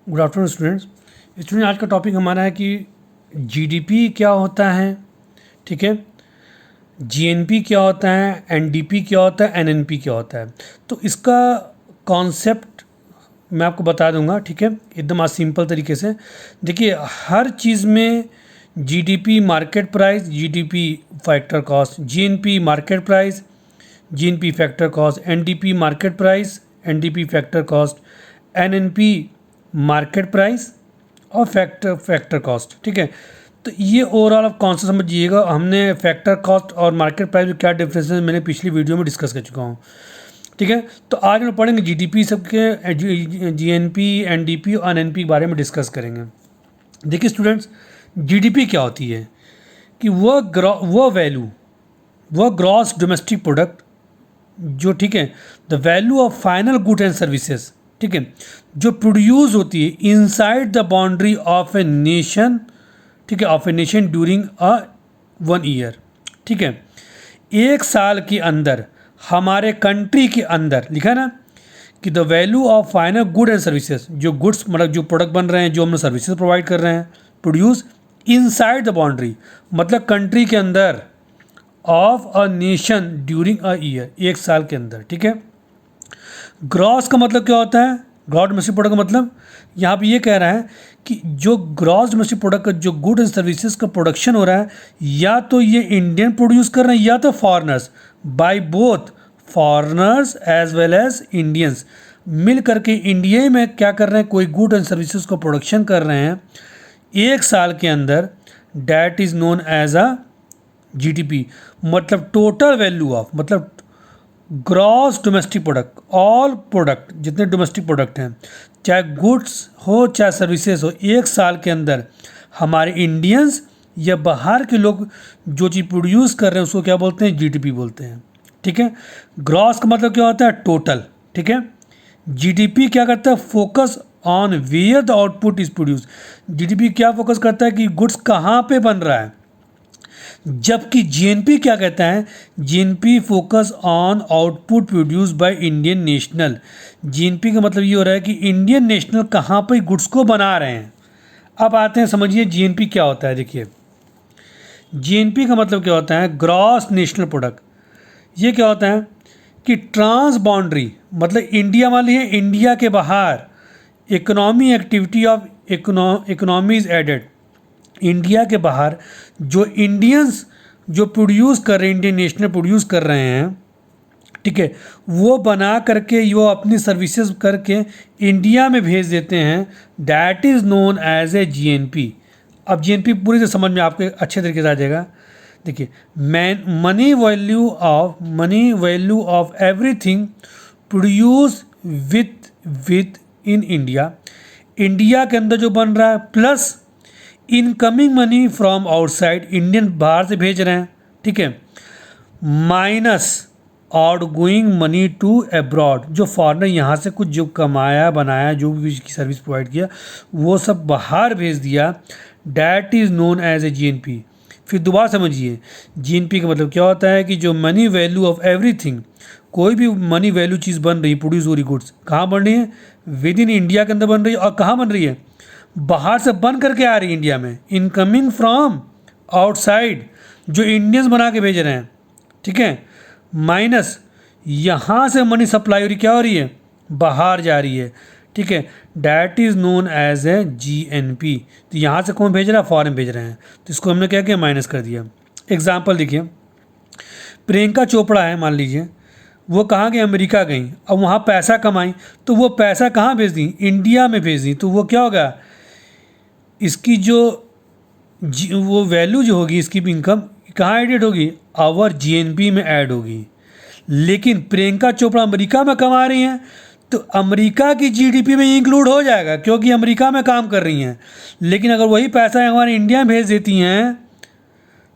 Good afternoon students. आज का topic हमारा है कि जीडीपी क्या होता है, ठीक है, जीएनपी क्या होता है, एनडीपी क्या होता है, एनएनपी क्या होता है। तो इसका कॉन्सेप्ट मैं आपको बता दूंगा, ठीक है, एकदम आज सिंपल तरीके से। देखिए, हर चीज़ में GDP market price, GDP factor cost, GNP market price, GNP factor cost, NDP market price, NDP factor cost, NNP market price और फैक्टर कॉस्ट, ठीक है। तो ये ओवरऑल आप कौन सा समझिएगा। हमने फैक्टर कॉस्ट और मार्केट प्राइस में क्या डिफरेंस है मैंने पिछली वीडियो में डिस्कस कर चुका हूँ, ठीक है। तो आज हम पढ़ेंगे जीडीपी सबके, जीएनपी, एनडीपी और एनएनपी के बारे में डिस्कस करेंगे। देखिए स्टूडेंट्स, जीडीपी क्या होती है कि वह वैल्यू, वह ग्रॉस डोमेस्टिक प्रोडक्ट जो, ठीक है, the value of final good and services, ठीक है, जो प्रोड्यूस होती है inside the boundary of a nation, ठीक है, of a nation during a 1 year, ठीक है, एक साल के अंदर हमारे कंट्री के अंदर लिखा है ना कि the value of final good and services, जो गुड्स मतलब जो प्रोडक्ट बन रहे हैं, जो हम सर्विसेज प्रोवाइड कर रहे हैं, प्रोड्यूस इनसाइड द बाउंड्री मतलब कंट्री के अंदर of a nation during a year, एक साल के अंदर, ठीक है। ग्रॉस का मतलब क्या होता है, ग्रॉस डोमेस्टिक प्रोडक्ट का मतलब यहाँ पे ये कह रहा है कि जो ग्रॉस डोमेस्टिक प्रोडक्ट का जो गुड एंड सर्विसेज का प्रोडक्शन हो रहा है, या तो ये इंडियन प्रोड्यूस कर रहे हैं या तो foreigners, by both foreigners as well as Indians मिल करके इंडिया में क्या कर रहे हैं, कोई गुड एंड सर्विसेज का प्रोडक्शन कर रहे हैं एक साल के अंदर, that is known as a GDP. मतलब टोटल वैल्यू ऑफ, मतलब gross domestic product, all product जितने डोमेस्टिक प्रोडक्ट हैं, चाहे गुड्स हो चाहे सर्विसेज हो, एक साल के अंदर हमारे इंडियंस या बाहर के लोग जो चीज़ प्रोड्यूस कर रहे हैं उसको क्या बोलते हैं, जीडीपी बोलते हैं, ठीक है। ग्रॉस का मतलब क्या होता है, टोटल, ठीक है। जीडीपी क्या करता है, focus on where the output is produce. GDP क्या फोकस करता है कि गुड्स कहाँ पे बन रहा है, जबकि जीएनपी क्या कहता है, GNP focus on output produce by Indian national. GNP का मतलब ये हो रहा है कि इंडियन नेशनल कहाँ पर गुड्स को बना रहे हैं। अब आते हैं, समझिए जीएनपी क्या होता है। देखिए, जीएनपी का मतलब क्या होता है, ग्रॉस नेशनल प्रोडक्ट। ये क्या होता है कि ट्रांस बाउंड्री मतलब इंडिया मान लीजिए, इंडिया के बाहर economy activity of economies added, India के बाहर जो इंडियंस जो प्रोड्यूस कर रहे हैं, इंडियन नेशनल प्रोड्यूस कर रहे हैं, ठीक है, वो बना करके वो अपनी सर्विसेज करके इंडिया में भेज देते हैं, that is known as a GNP. अब जीएनपी पूरी तरह समझ में आपके अच्छे तरीके से आ जाएगा। देखिए, money value of everything produce within India, India के अंदर जो बन रहा है, plus incoming money from outside, Indian बाहर से भेज रहे हैं, ठीक है, minus outgoing money to abroad, जो फॉरेनर यहाँ से कुछ जो कमाया बनाया, जो भी सर्विस प्रोवाइड किया, वो सब बाहर भेज दिया, that is known as a GNP. फिर दोबारा समझिए, जीएनपी का मतलब क्या होता है कि जो मनी वैल्यू ऑफ एवरीथिंग, कोई भी मनी वैल्यू चीज़ बन रही है, प्रोड्यूस हो रही गुड्स, कहाँ बन रही है, विद इन इंडिया के अंदर बन रही है, और कहाँ बन रही है, बाहर से बन करके आ रही है इंडिया में, इनकमिंग फ्रॉम आउटसाइड, जो इंडियंस बना के भेज रहे हैं, ठीक है, माइनस यहाँ से मनी सप्लाई हो रही, क्या हो रही है, बाहर जा रही है, ठीक है, that is known as a GNP. तो यहाँ से कौन भेज रहा है, फॉरेन भेज रहे हैं, तो इसको हमने क्या किया, माइनस कर दिया। एग्जाम्पल देखिए, प्रियंका चोपड़ा है मान लीजिए, वो कहाँ गई, अमेरिका गई, अब वहाँ पैसा कमाई, तो वो पैसा कहाँ भेज दी, इंडिया में भेज दी, तो वो क्या होगा, इसकी जो वो वैल्यू जो होगी, इसकी भी इनकम कहाँ एडेड होगी, आवर जीएनपी में ऐड होगी। लेकिन प्रियंका चोपड़ा अमेरिका में कमा रही हैं, तो अमेरिका की जीडीपी में इंक्लूड हो जाएगा क्योंकि अमेरिका में काम कर रही हैं। लेकिन अगर वही पैसा हमारे इंडिया में भेज देती हैं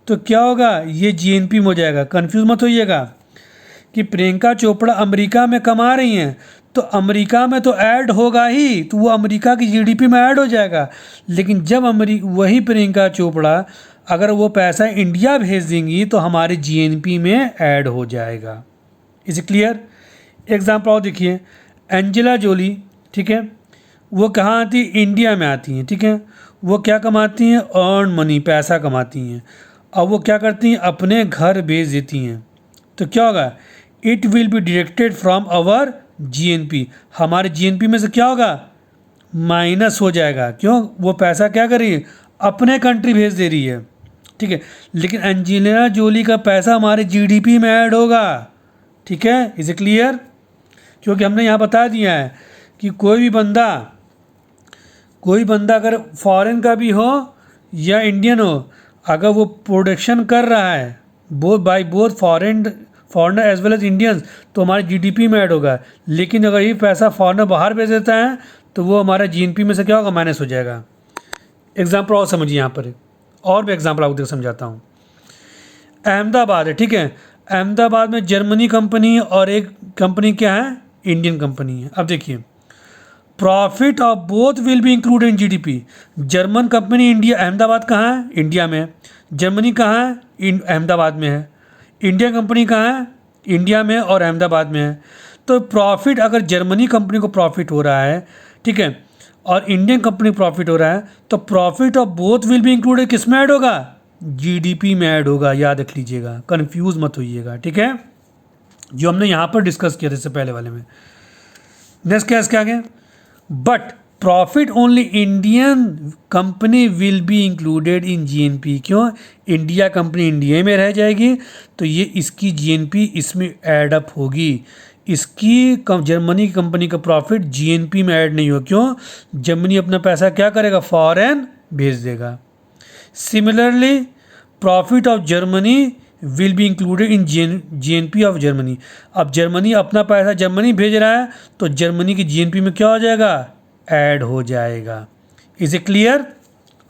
तो क्या होगा, ये जीएनपी में हो जाएगा। कंफ्यूज मत होइएगा कि प्रियंका चोपड़ा अमेरिका में कमा रही हैं तो अमेरिका में तो ऐड होगा ही, तो वो अमेरिका की जीडीपी में ऐड हो जाएगा। लेकिन जब वही प्रियंका चोपड़ा अगर वो पैसा इंडिया भेज देंगी तो हमारे जीएनपी में ऐड हो जाएगा। Is clear. एग्जाम्पल और देखिए, एंजेला जोली, ठीक है, वो कहाँ आती है, इंडिया में आती हैं, ठीक है। वो क्या कमाती हैं, अर्न मनी, पैसा कमाती हैं। अब वो क्या करती हैं, अपने घर भेज देती हैं। तो क्या होगा, it will be deducted from our GNP, हमारे जीएनपी में से क्या होगा, माइनस हो जाएगा। क्यों, वो पैसा क्या कर रही है, अपने कंट्री भेज दे रही है, ठीक है। लेकिन एंजेलिना जोली का पैसा हमारे जीडीपी में ऐड होगा, ठीक है। इज ए क्लियर, क्योंकि हमने यहाँ बता दिया है कि कोई बंदा अगर फॉरेन का भी हो या इंडियन हो, अगर वो प्रोडक्शन कर रहा है both foreigner as well as Indians, तो हमारे जीडीपी में ऐड होगा। लेकिन अगर ये पैसा फॉरेनर बाहर भेज देता है तो वो हमारा जीएनपी में से क्या होगा, माइनस हो जाएगा। एग्जाम्पल और समझिए, यहाँ पर और भी एग्जाम्पल आपको समझाता हूँ। अहमदाबाद है, ठीक है। अहमदाबाद में जर्मनी कंपनी और एक कंपनी क्या है, इंडियन कंपनी है। अब देखिए, profit of both will be included in GDP. German company India, Ahmedabad कहाँ है, इंडिया में है। जर्मनी कहाँ है, अहमदाबाद में है। इंडियन कंपनी कहाँ है, इंडिया में और अहमदाबाद में है। तो प्रॉफिट, अगर जर्मनी कंपनी को प्रॉफिट हो रहा है, ठीक है, और इंडियन कंपनी प्रॉफिट हो रहा है, तो profit of both will be included किस में ऐड होगा, जीडीपी में ऐड होगा। याद रख लीजिएगा, कंफ्यूज मत होइएगा, ठीक है। जो हमने यहाँ पर डिस्कस किया था इससे पहले वाले में। नेक्स्ट केस क्या गया, but profit only Indian company will be included in GNP. क्यों, इंडिया कंपनी इंडिया में रह जाएगी, तो ये इसकी जीएनपी इसमें ऐड अप होगी। इसकी जर्मनी की कंपनी का प्रॉफिट जीएनपी में ऐड नहीं हो। क्यों, जर्मनी अपना पैसा क्या करेगा, फॉरेन भेज देगा। Similarly profit of Germany will be included in GNP of Germany. अब जर्मनी अपना पैसा जर्मनी भेज रहा है, तो जर्मनी की जीएनपी में क्या हो जाएगा, ऐड हो जाएगा। इज ए क्लियर,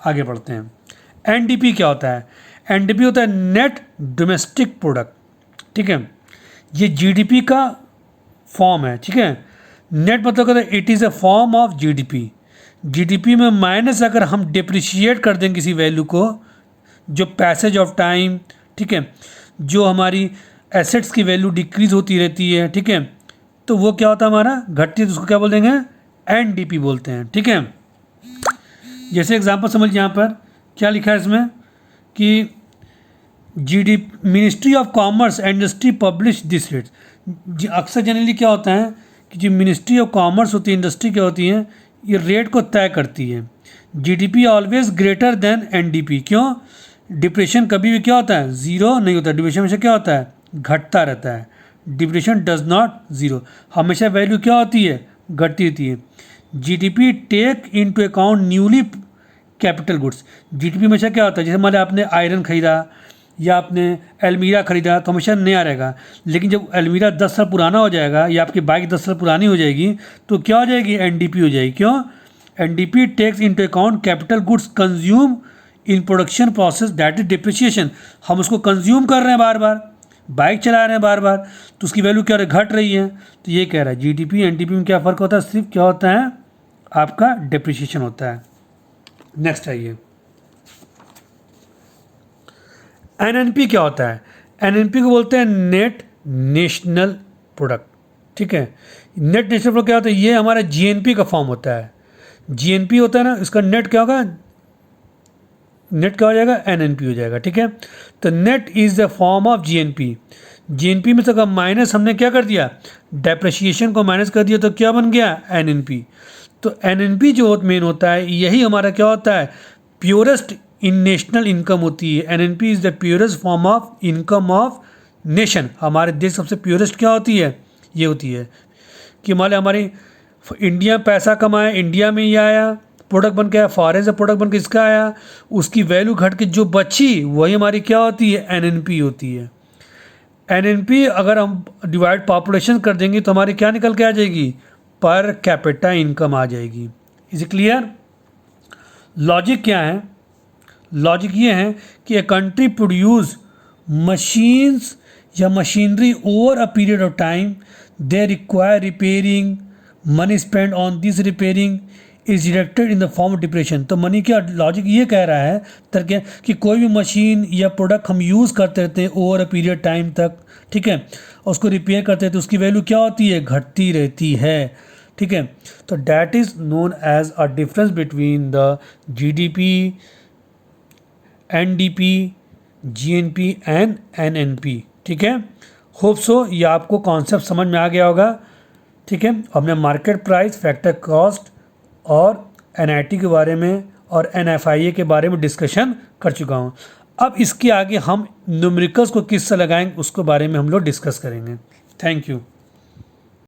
आगे बढ़ते हैं। एनडीपी क्या होता है, एनडीपी होता है नेट डोमेस्टिक प्रोडक्ट, ठीक है। ये जीडीपी का फॉर्म है, ठीक है। नेट मतलब कहते हैं it is a form of GDP. GDP में माइनस अगर हम डिप्रिशिएट कर दें किसी वैल्यू को, जो पैसेज ऑफ टाइम, ठीक है, जो हमारी एसेट्स की वैल्यू डिक्रीज होती रहती है, ठीक है, तो वो क्या होता है, हमारा घटती है, तो उसको क्या बोल देंगे, एनडीपी बोलते हैं, ठीक है। जैसे एग्जांपल समझ, यहाँ पर क्या लिखा है इसमें कि ministry of commerce and industry publish this rate. अक्सर जनरली क्या होता है कि जो मिनिस्ट्री ऑफ कॉमर्स होती है, इंडस्ट्री क्या होती है, ये रेट को तय करती है। GDP always greater than NDP. क्यों, डिप्रेशन कभी भी क्या होता है, ज़ीरो नहीं होता। डिप्रेशन हमेशा क्या होता है, घटता रहता है। डिप्रेशन डज नॉट ज़ीरो, हमेशा वैल्यू क्या होती है, घटती रहती है। GDP take into account newly capital goods. GDP हमेशा क्या होता है, जैसे मान आपने आयरन खरीदा या आपने अलमीरा खरीदा, तो हमेशा नया रहेगा। लेकिन जब अलमीरा 10 साल पुराना हो जाएगा या आपकी बाइक 10 साल पुरानी हो जाएगी, तो क्या हो जाएगी, एनडीपी हो जाएगी। क्यों, NDP takes into account capital goods consume in production process, that is depreciation. हम उसको कंज्यूम कर रहे हैं बार बार, बाइक चला रहे हैं बार बार, तो उसकी वैल्यू क्या घट रही है। तो ये कह रहा है जीडीपी एनडीपी में क्या फ़र्क होता है, सिर्फ क्या होता है, आपका डिप्रिसिएशन होता है। नेक्स्ट आइए, एनएनपी क्या होता है। एनएनपी को बोलते हैं नेट नेशनल प्रोडक्ट, ठीक है। नेट नेशनल प्रोडक्ट क्या होता है, ये हमारा जीएनपी का फॉर्म होता है। जीएनपी होता है ना, इसका नेट क्या होगा, नेट क्या हो जाएगा, एनएनपी हो जाएगा, ठीक है। तो net is the form of GNP. GNP में से माइनस हमने क्या कर दिया, डेप्रिसिएशन को माइनस कर दिया, तो क्या बन गया, एनएनपी। तो एनएनपी जो मेन होता है, यही हमारा क्या होता है, प्योरेस्ट इन नेशनल इनकम होती है। NNP is the purest form of income of nation. हमारे देश सबसे प्योरेस्ट क्या होती है, ये होती है कि मान लो हमारी इंडिया पैसा कमाए, इंडिया में ही आया, प्रोडक्ट बन के आया, फॉरेन से प्रोडक्ट बन के इसका आया, उसकी वैल्यू घट के जो बची वही हमारी क्या होती है, एनएनपी होती है। एनएनपी अगर हम डिवाइड पॉपुलेशन कर देंगे तो हमारी क्या निकल के आ जाएगी, पर कैपिटा इनकम आ जाएगी। Is clear. लॉजिक क्या है, लॉजिक ये है कि ए कंट्री प्रोड्यूस मशीन्स या machinery over a period of time, they require repairing, money spend on this repairing is deducted in the form of depression. तो money क्या logic ये कह रहा है तर्क कि कोई भी मशीन या प्रोडक्ट हम यूज़ करते रहते हैं ओवर अ पीरियड टाइम तक, ठीक है, और उसको रिपेयर करते हैं, तो उसकी वैल्यू क्या होती है, घटती रहती है। ठीक है। तो that is known as a difference between the GDP, NDP, GNP and NNP. ठीक है। होप सो ये आपको कॉन्सेप्ट समझ में आ गया होगा। ठीक है। हमने मार्केट प्राइस, फैक्टर कॉस्ट और एनआईटी के बारे में और एनएफआईए के बारे में डिस्कशन कर चुका हूँ। अब इसके आगे हम न्यूमेरिकल्स को किससे लगाएंगे उसके बारे में हम लोग डिस्कस करेंगे। Thank you.